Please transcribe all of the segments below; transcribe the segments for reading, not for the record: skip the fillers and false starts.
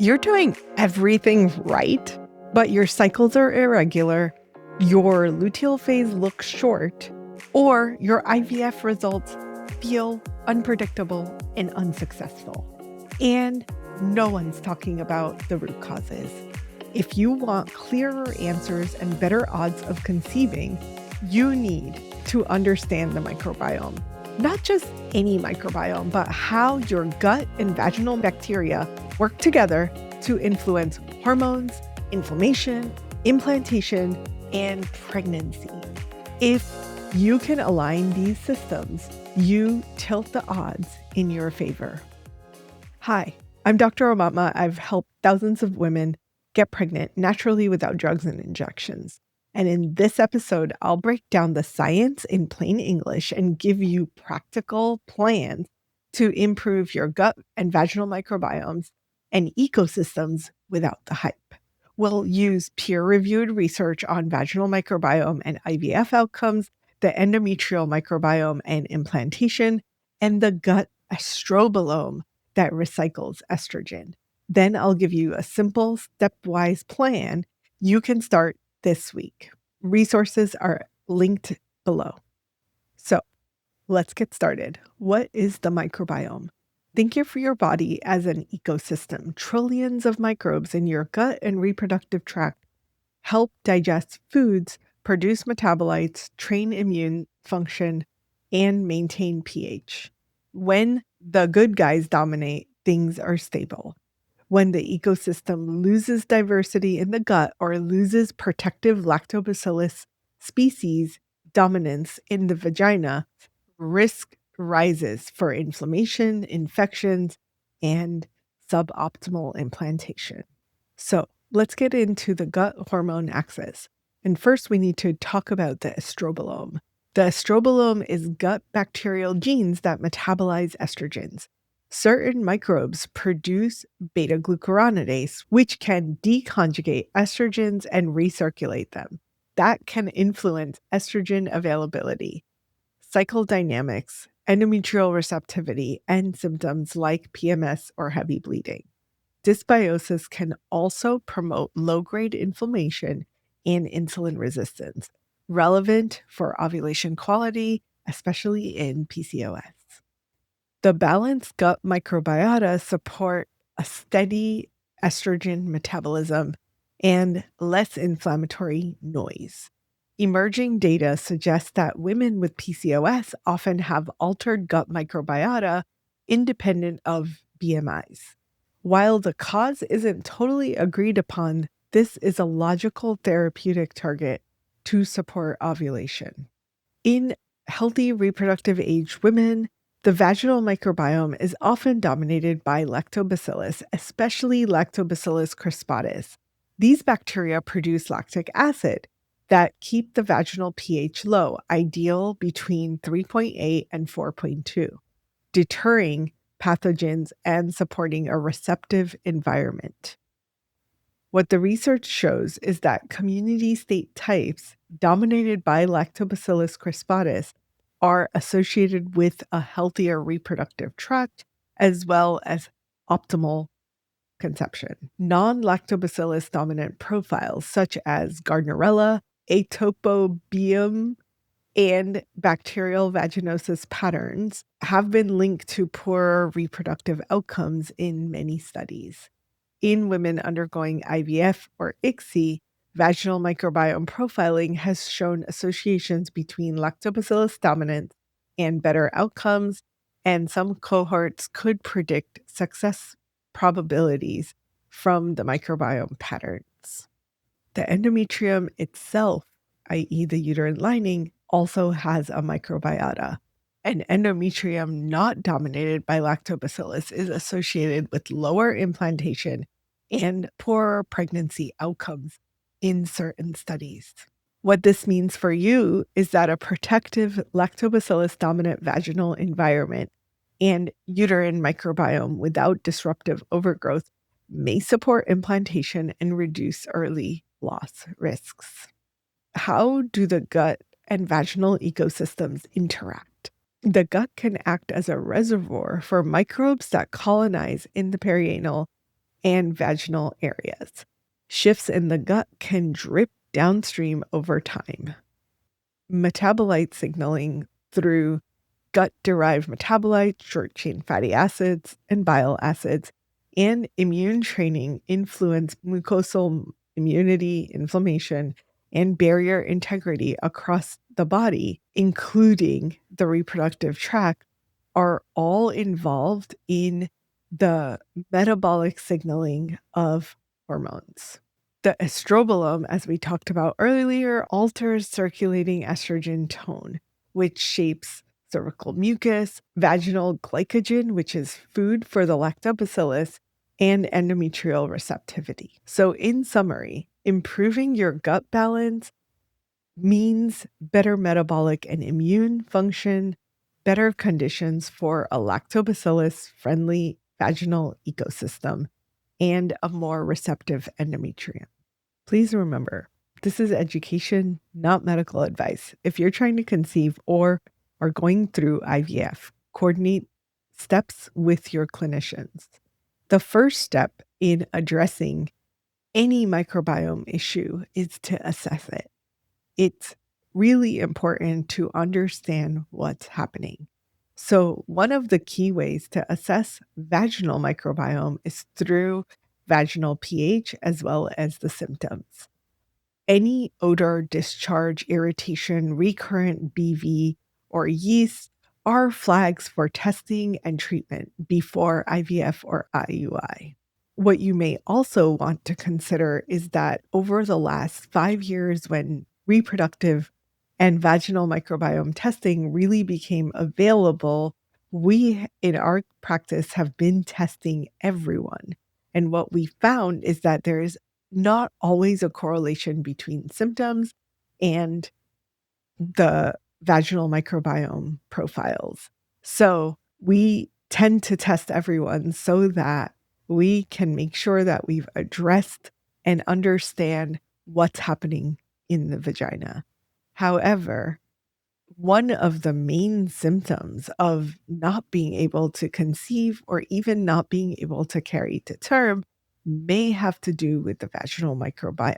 You're doing everything right, but your cycles are irregular, your luteal phase looks short, or your IVF results feel unpredictable and unsuccessful. And no one's talking about the root causes. If you want clearer answers and better odds of conceiving, you need to understand the microbiome. Not just any microbiome, but how your gut and vaginal bacteria work together to influence hormones, inflammation, implantation, and pregnancy. If you can align these systems, you tilt the odds in your favor. Hi, I'm Dr. Omatma. I've helped thousands of women get pregnant naturally without drugs and injections. And in this episode, I'll break down the science in plain English and give you practical plans to improve your gut and vaginal microbiomes and ecosystems without the hype. We'll use peer-reviewed research on vaginal microbiome and IVF outcomes, the endometrial microbiome and implantation, and the gut estrobolome that recycles estrogen. Then I'll give you a simple stepwise plan you can start this week. Resources are linked below. So let's get started. What is the microbiome? Think of your body as an ecosystem. Trillions of microbes in your gut and reproductive tract help digest foods, produce metabolites, train immune function, and maintain pH. When the good guys dominate, things are stable. When the ecosystem loses diversity in the gut or loses protective lactobacillus species dominance in the vagina, risk rises for inflammation, infections, and suboptimal implantation. So let's get into the gut hormone axis. And first, we need to talk about the estrobolome. The estrobolome is gut bacterial genes that metabolize estrogens. Certain microbes produce beta-glucuronidase, which can deconjugate estrogens and recirculate them. That can influence estrogen availability, cycle dynamics, endometrial receptivity, and symptoms like PMS or heavy bleeding. Dysbiosis can also promote low-grade inflammation and insulin resistance, relevant for ovulation quality, especially in PCOS. The balanced gut microbiota support a steady estrogen metabolism and less inflammatory noise. Emerging data suggests that women with PCOS often have altered gut microbiota independent of BMIs. While the cause isn't totally agreed upon, this is a logical therapeutic target to support ovulation. In healthy reproductive age women, the vaginal microbiome is often dominated by lactobacillus, especially Lactobacillus crispatus. These bacteria produce lactic acid that keep the vaginal pH low, ideal between 3.8 and 4.2, deterring pathogens and supporting a receptive environment. What the research shows is that community state types dominated by Lactobacillus crispatus are associated with a healthier reproductive tract as well as optimal conception. Non-lactobacillus dominant profiles such as Gardnerella, atopobium, and bacterial vaginosis patterns have been linked to poorer reproductive outcomes in many studies. In women undergoing IVF or ICSI, vaginal microbiome profiling has shown associations between lactobacillus dominance and better outcomes, and some cohorts could predict success probabilities from the microbiome patterns. The endometrium itself, i.e. the uterine lining, also has a microbiota. An endometrium not dominated by lactobacillus is associated with lower implantation and poorer pregnancy outcomes in certain studies. What this means for you is that a protective lactobacillus dominant vaginal environment and uterine microbiome without disruptive overgrowth may support implantation and reduce early loss risks. How do the gut and vaginal ecosystems interact? The gut can act as a reservoir for microbes that colonize in the perianal and vaginal areas. Shifts in the gut can drip downstream over time. Metabolite signaling through gut-derived metabolites, short-chain fatty acids, and bile acids, and immune training influence mucosal immunity, inflammation, and barrier integrity across the body, including the reproductive tract, are all involved in the metabolic signaling of hormones. The estrobolome, as we talked about earlier, alters circulating estrogen tone, which shapes cervical mucus, vaginal glycogen, which is food for the lactobacillus, and endometrial receptivity. So, in summary, improving your gut balance means better metabolic and immune function, better conditions for a lactobacillus friendly vaginal ecosystem, and a more receptive endometrium. Please remember, this is education, not medical advice. If you're trying to conceive or are going through IVF, coordinate steps with your clinicians. The first step in addressing any microbiome issue is to assess it. It's really important to understand what's happening. So, one of the key ways to assess vaginal microbiome is through vaginal pH as well as the symptoms. Any odor, discharge, irritation, recurrent BV, or yeast are flags for testing and treatment before IVF or IUI. What you may also want to consider is that over the last 5 years, when reproductive and vaginal microbiome testing really became available, we in our practice have been testing everyone. And what we found is that there is not always a correlation between symptoms and the vaginal microbiome profiles. So we tend to test everyone so that we can make sure that we've addressed and understand what's happening in the vagina. However, one of the main symptoms of not being able to conceive or even not being able to carry to term may have to do with the vaginal microbiome.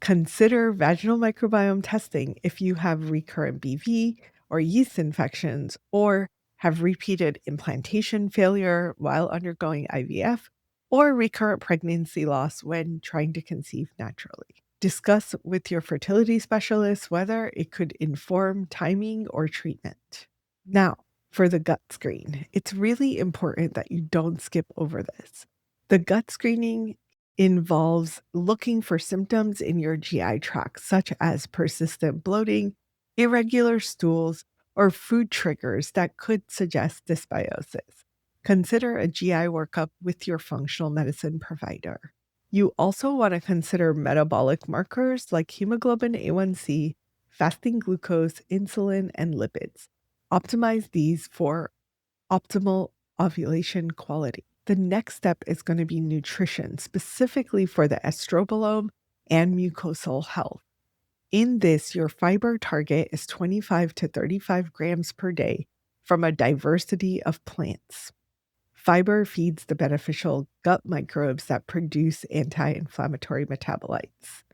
Consider vaginal microbiome testing if you have recurrent BV or yeast infections or have repeated implantation failure while undergoing IVF or recurrent pregnancy loss when trying to conceive naturally. Discuss with your fertility specialist whether it could inform timing or treatment. Now, for the gut screen, it's really important that you don't skip over this. The gut screening involves looking for symptoms in your GI tract, such as persistent bloating, irregular stools, or food triggers that could suggest dysbiosis. Consider a GI workup with your functional medicine provider. You also want to consider metabolic markers like hemoglobin A1C, fasting glucose, insulin, and lipids. Optimize these for optimal ovulation quality. The next step is going to be nutrition, specifically for the estrobolome and mucosal health. In this, your fiber target is 25 to 35 grams per day from a diversity of plants. Fiber feeds the beneficial gut microbes that produce anti-inflammatory metabolites.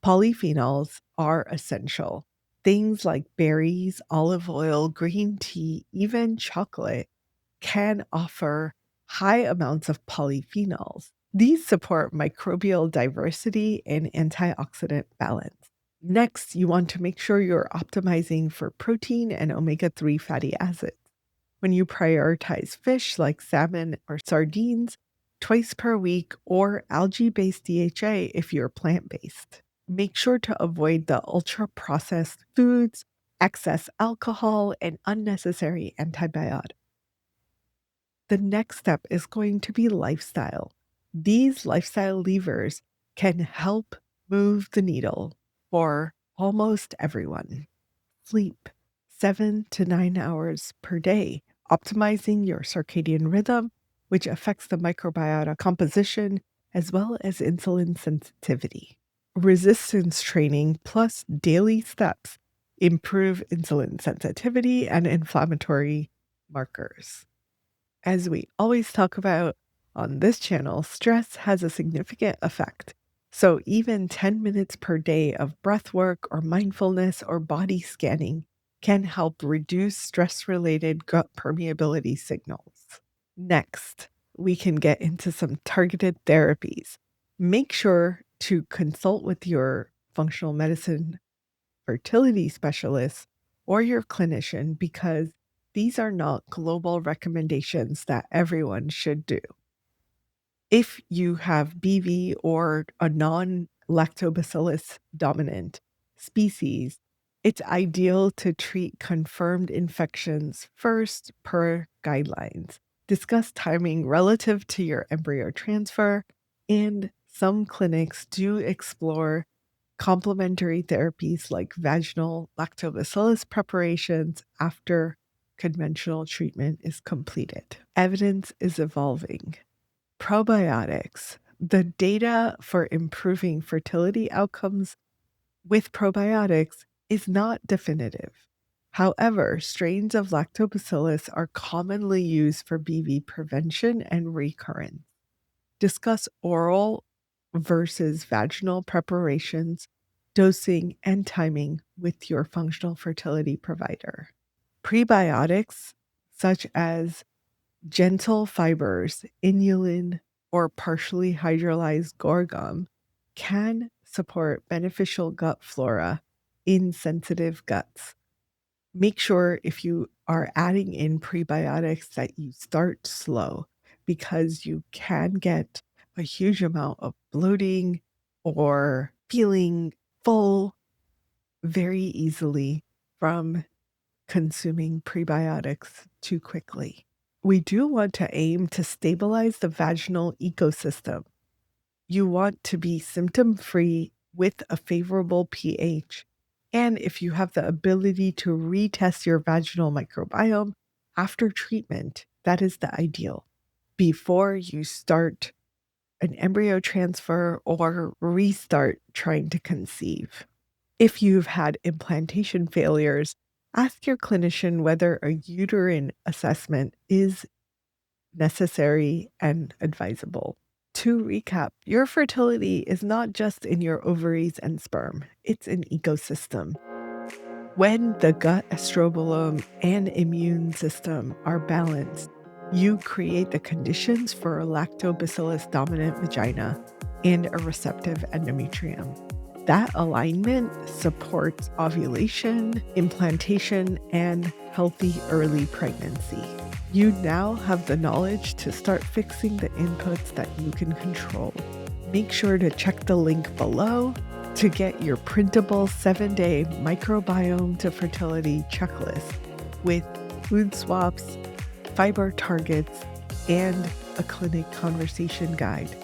Polyphenols are essential. Things like berries, olive oil, green tea, even chocolate can offer high amounts of polyphenols. These support microbial diversity and antioxidant balance. Next, you want to make sure you're optimizing for protein and omega-3 fatty acids. When you prioritize fish like salmon or sardines twice per week or algae-based DHA if you're plant-based. Make sure to avoid the ultra-processed foods, excess alcohol, and unnecessary antibiotics. The next step is going to be lifestyle. These lifestyle levers can help move the needle for almost everyone. Sleep 7 to 9 hours per day, optimizing your circadian rhythm, which affects the microbiota composition as well as insulin sensitivity. Resistance training plus daily steps improve insulin sensitivity and inflammatory markers. As we always talk about, On this channel, stress has a significant effect. So even 10 minutes per day of breath work or mindfulness or body scanning can help reduce stress-related gut permeability signals. Next, we can get into some targeted therapies. Make sure to consult with your functional medicine fertility specialist or your clinician because these are not global recommendations that everyone should do. If you have BV or a non-lactobacillus dominant species, it's ideal to treat confirmed infections first per guidelines. Discuss timing relative to your embryo transfer, and some clinics do explore complementary therapies like vaginal lactobacillus preparations after conventional treatment is completed. Evidence is evolving. Probiotics. The data for improving fertility outcomes with probiotics is not definitive. However, strains of lactobacillus are commonly used for BV prevention and recurrence. Discuss oral versus vaginal preparations, dosing, and timing with your functional fertility provider. Prebiotics, such as gentle fibers, inulin, or partially hydrolyzed gorgum, can support beneficial gut flora in sensitive guts. Make sure if you are adding in prebiotics that you start slow because you can get a huge amount of bloating or feeling full very easily from consuming prebiotics too quickly. We do want to aim to stabilize the vaginal ecosystem. You want to be symptom-free with a favorable pH. And if you have the ability to retest your vaginal microbiome after treatment, that is the ideal. Before you start an embryo transfer or restart trying to conceive. If you've had implantation failures, ask your clinician whether a uterine assessment is necessary and advisable. To recap, your fertility is not just in your ovaries and sperm, it's an ecosystem. When the gut estrobolome and immune system are balanced, you create the conditions for a lactobacillus dominant vagina and a receptive endometrium. That alignment supports ovulation, implantation, and healthy early pregnancy. You now have the knowledge to start fixing the inputs that you can control. Make sure to check the link below to get your printable 7-day microbiome to fertility checklist with food swaps, fiber targets, and a clinic conversation guide.